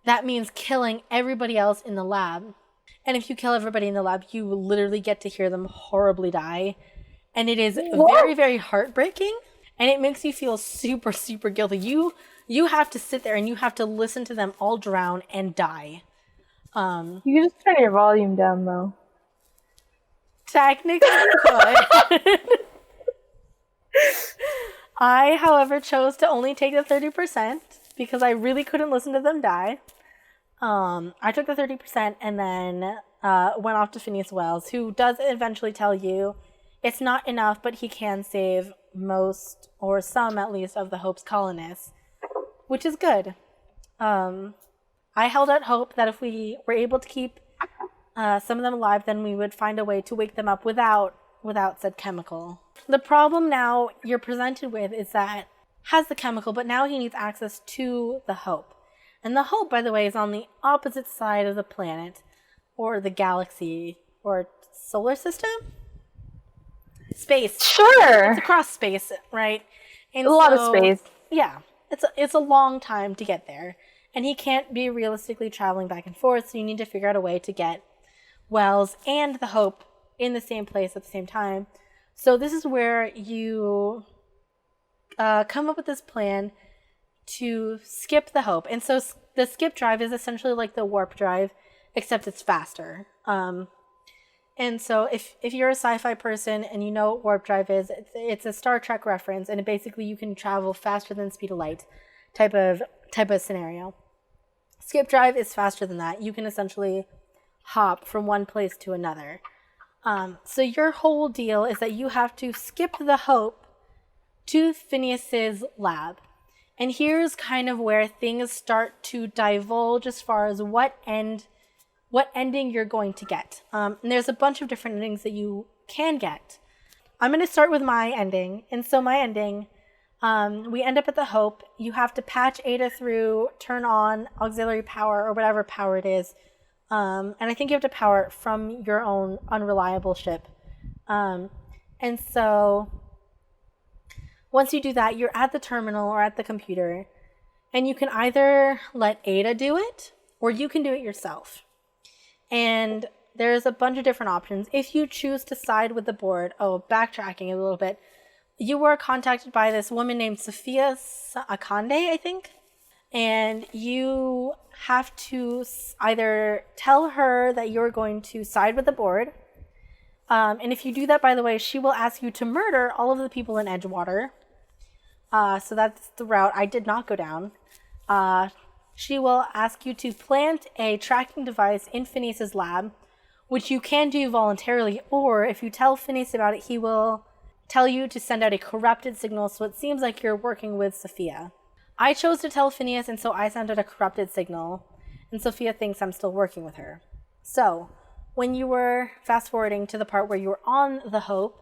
that means killing everybody else in the lab. And if you kill everybody in the lab, you literally get to hear them horribly die. And it is very, very heartbreaking. And it makes you feel super, super guilty. You have to sit there and you have to listen to them all drown and die. You can just turn your volume down, though. Technically could. I, however, chose to only take the 30% because I really couldn't listen to them die. I took the 30% and then went off to Phineas Wells, who does eventually tell you it's not enough, but he can save most, or some at least, of the Hope's colonists, which is good. I held out hope that if we were able to keep some of them alive, then we would find a way to wake them up without said chemical. The problem now you're presented with is that has the chemical, but now he needs access to the Hope. And the Hope, by the way, is on the opposite side of the planet, or the galaxy, or solar system? Space. Sure. It's across space, right? And a lot of space. Yeah. It's a long time to get there. And he can't be realistically traveling back and forth, so you need to figure out a way to get Wells and the Hope in the same place at the same time. So this is where you come up with this plan to skip the Hope. And so the skip drive is essentially like the warp drive, except it's faster. And so if you're a sci-fi person and you know what warp drive is, it's a Star Trek reference, and basically you can travel faster than the speed of light type of scenario. Skip drive is faster than that. You can essentially hop from one place to another. So your whole deal is that you have to skip the Hope to Phineas's lab. And here's kind of where things start to divulge as far as what ending you're going to get. And there's a bunch of different endings that you can get. I'm going to start with my ending. And so my ending, we end up at the Hope. You have to patch Ada through, turn on auxiliary power or whatever power it is. And I think you have to power it from your own unreliable ship. And so once you do that, you're at the terminal or at the computer. And you can either let Ada do it, or you can do it yourself. And there's a bunch of different options. If you choose to side with the board, backtracking a little bit, you were contacted by this woman named Sophia Akande, I think. And you have to either tell her that you're going to side with the board. And if you do that, by the way, she will ask you to murder all of the people in Edgewater. So that's the route I did not go down. She will ask you to plant a tracking device in Phineas's lab, which you can do voluntarily, or if you tell Phineas about it, he will tell you to send out a corrupted signal, so it seems like you're working with Sophia. I chose to tell Phineas, and so I sent out a corrupted signal, and Sophia thinks I'm still working with her. So, when you were fast-forwarding to the part where you were on the Hope,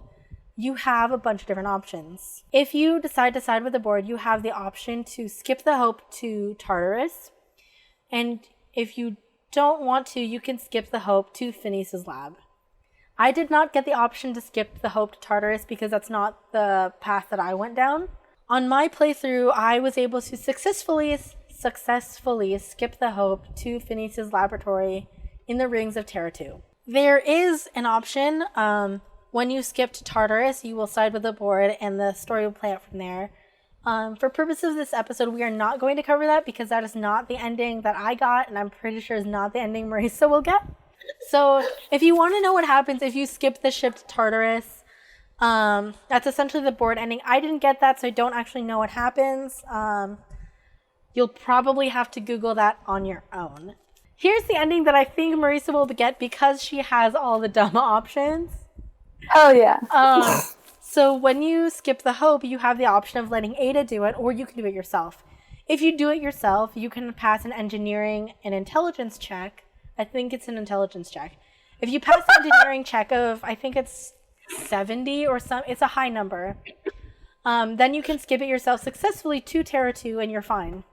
you have a bunch of different options. If you decide to side with the board, you have the option to skip the Hope to Tartarus. And if you don't want to, you can skip the Hope to Phineas's lab. I did not get the option to skip the Hope to Tartarus because that's not the path that I went down. On my playthrough, I was able to successfully skip the Hope to Phineas's laboratory in the Rings of Terra 2. There is an option. When you skip to Tartarus, you will side with the board and the story will play out from there. For purposes of this episode, we are not going to cover that because that is not the ending that I got, and I'm pretty sure is not the ending Marisa will get. So if you want to know what happens if you skip the ship to Tartarus, that's essentially the board ending. I didn't get that, so I don't actually know what happens. You'll probably have to Google that on your own. Here's the ending that I think Marisa will get because she has all the dumb options. Hell yeah. So when you skip the Hope, you have the option of letting Ada do it, or you can do it yourself. If you do it yourself, you can pass an engineering and intelligence check. I think it's an intelligence check. If you pass an engineering check of, I think it's 70 or it's a high number, then you can skip it yourself successfully to Terra 2 and you're fine.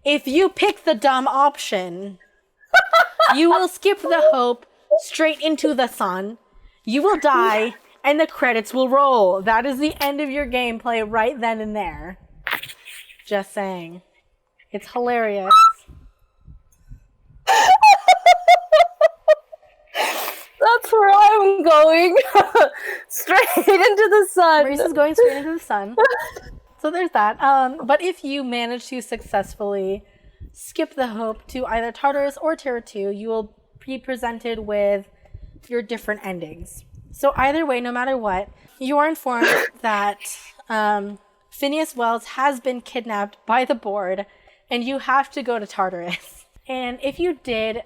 If you pick the dumb option, you will skip the Hope straight into the sun. You will die, and the credits will roll. That is the end of your gameplay right then and there. Just saying. It's hilarious. That's where I'm going. Straight into the sun. Maurice is going straight into the sun. So there's that. But if you manage to successfully skip the Hope to either Tartarus or Terra 2, you will be presented with your different endings. So either way, no matter what, you are informed that Phineas Wells has been kidnapped by the board and you have to go to Tartarus. And if you did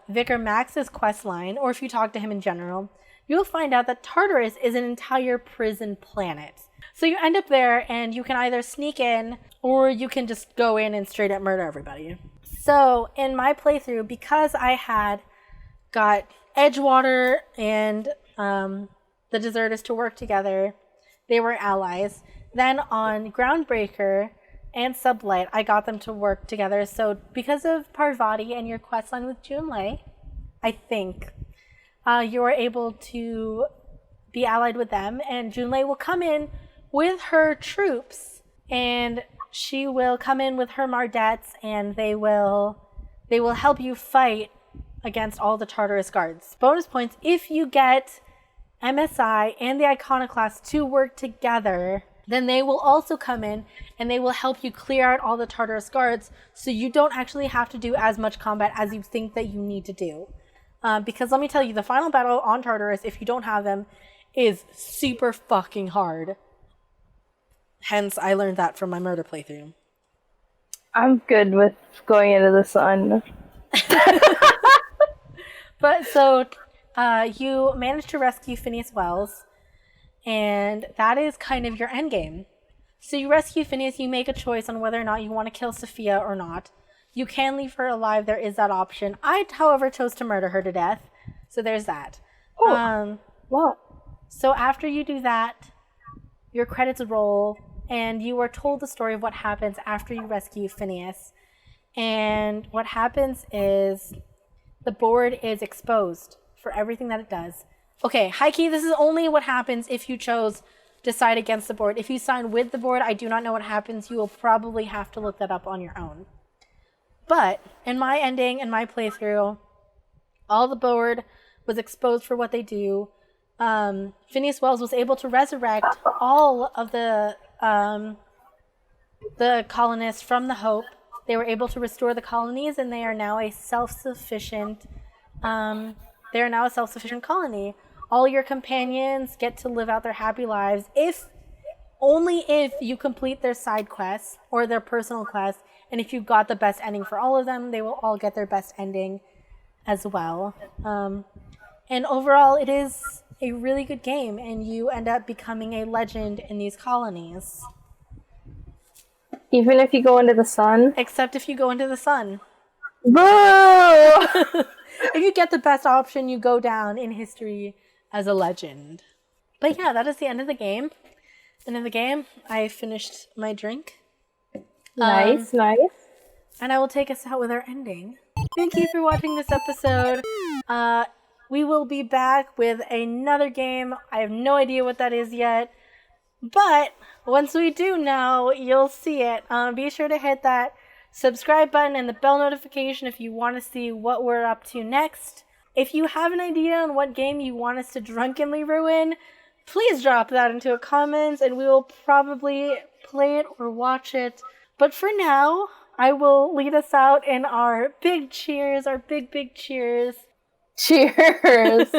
Vicar Max's quest line, or if you talk to him in general, you'll find out that Tartarus is an entire prison planet. So you end up there and you can either sneak in or you can just go in and straight up murder everybody. So in my playthrough, because I had got Edgewater and the Deserters to work together. They were allies. Then on Groundbreaker and Sublight, I got them to work together. So because of Parvati and your quest line with Junlei, I think you are able to be allied with them, and Junlei will come in with her troops, and she will come in with her Mardettes, and they will help you fight against all the Tartarus guards. Bonus points if you get MSI and the Iconoclast to work together. Then they will also come in and they will help you clear out all the Tartarus guards, so you don't actually have to do as much combat as you think that you need to do. Because let me tell you, the final battle on Tartarus, if you don't have them, is super fucking hard. Hence, I learned that from my murder playthrough. I'm good with going into the sun. But so, you managed to rescue Phineas Wells, and that is kind of your endgame. So you rescue Phineas, you make a choice on whether or not you want to kill Sophia or not. You can leave her alive, there is that option. I, however, chose to murder her to death, so there's that. Oh, wow. So after you do that, your credits roll, and you are told the story of what happens after you rescue Phineas. And what happens is the board is exposed for everything that it does. Okay, Heike, this is only what happens if you chose to side against the board. If you sign with the board, I do not know what happens. You will probably have to look that up on your own. But in my ending and my playthrough, all the board was exposed for what they do. Phineas Wells was able to resurrect all of the colonists from the Hope. They were able to restore the colonies, and they are now a self-sufficient. They are now a self-sufficient colony. All your companions get to live out their happy lives only if you complete their side quests or their personal quests. And if you got the best ending for all of them, they will all get their best ending as well. And overall, it is a really good game, and you end up becoming a legend in these colonies. Even if you go into the sun? Except if you go into the sun. Boo! If you get the best option, you go down in history as a legend. But yeah, that is the end of the game. End of the game. I finished my drink. Nice. And I will take us out with our ending. Thank you for watching this episode. We will be back with another game. I have no idea what that is yet. But once we do know, you'll see it. Be sure to hit that subscribe button and the bell notification if you want to see what we're up to next. If you have an idea on what game you want us to drunkenly ruin, please drop that into a comments and we will probably play it or watch it. But for now, I will lead us out in our big cheers, our big cheers. Cheers!